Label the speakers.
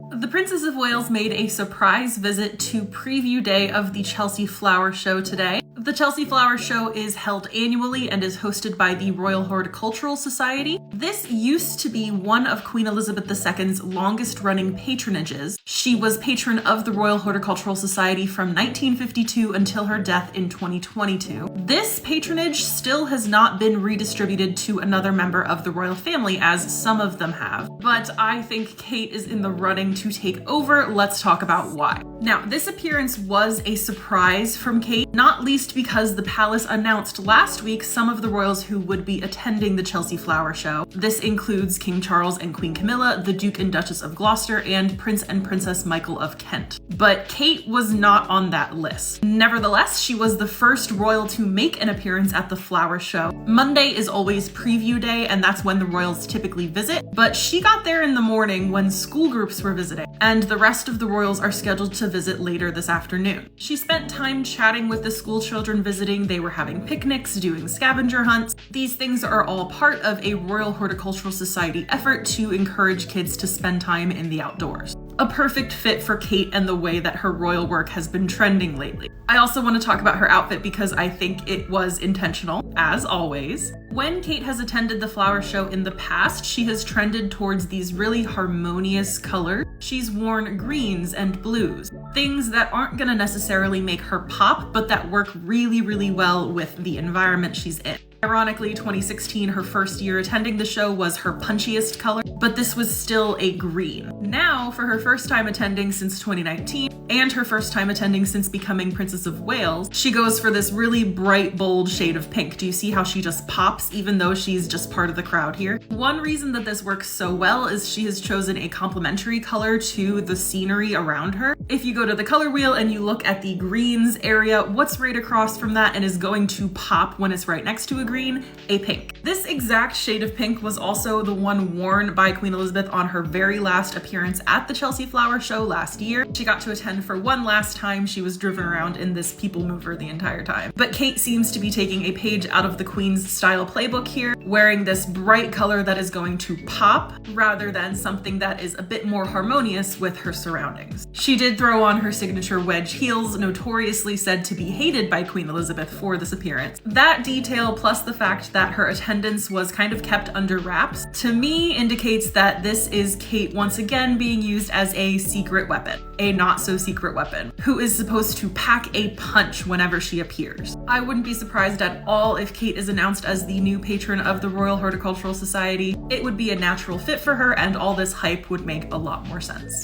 Speaker 1: The Princess of Wales made a surprise visit to preview day of the Chelsea Flower Show today. The Chelsea Flower Show is held annually and is hosted by the Royal Horticultural Society. This used to be one of Queen Elizabeth II's longest running patronages. She was patron of the Royal Horticultural Society from 1952 until her death in 2022. This patronage still has not been redistributed to another member of the royal family, as some of them have, but I think Kate is in the running to take over. Let's talk about why. Now, this appearance was a surprise from Kate, not least because the palace announced last week some of the royals who would be attending the Chelsea Flower Show. This includes King Charles and Queen Camilla, the Duke and Duchess of Gloucester, and Prince and Princess Michael of Kent. But Kate was not on that list. Nevertheless, she was the first royal to make an appearance at the flower show. Monday is always preview day, and that's when the royals typically visit, but she got there in the morning when school groups were visiting, and the rest of the royals are scheduled to visit later this afternoon. She spent time chatting with the school children visiting. They were having picnics, doing scavenger hunts. These things are all part of a Royal Horticultural Society effort to encourage kids to spend time in the outdoors. A perfect fit for Kate and the way that her royal work has been trending lately. I also want to talk about her outfit because I think it was intentional, as always. When Kate has attended the flower show in the past, she has trended towards these really harmonious colors. She's worn greens and blues, things that aren't gonna necessarily make her pop, but that work really, really well with the environment she's in. Ironically, 2016, her first year attending the show, was her punchiest color, but this was still a green. Now, for her first time attending since 2019, and her first time attending since becoming Princess of Wales, she goes for this really bright, bold shade of pink. Do you see how she just pops even though she's just part of the crowd here? One reason that this works so well is she has chosen a complementary color to the scenery around her. If you go to the color wheel and you look at the greens area, what's right across from that and is going to pop when it's right next to a green? A pink. This exact shade of pink was also the one worn by Queen Elizabeth on her very last appearance at the Chelsea Flower Show last year. She got to attend for one last time. She was driven around in this people mover the entire time. But Kate seems to be taking a page out of the Queen's style playbook here, wearing this bright color that is going to pop rather than something that is a bit more harmonious with her surroundings. She did throw on her signature wedge heels, notoriously said to be hated by Queen Elizabeth for this appearance. That detail, plus the fact that her attendance was kind of kept under wraps, to me indicates that this is Kate once again being used as a secret weapon, a not so secret weapon, who is supposed to pack a punch whenever she appears. I wouldn't be surprised at all if Kate is announced as the new patron of the Royal Horticultural Society. It would be a natural fit for her, and all this hype would make a lot more sense.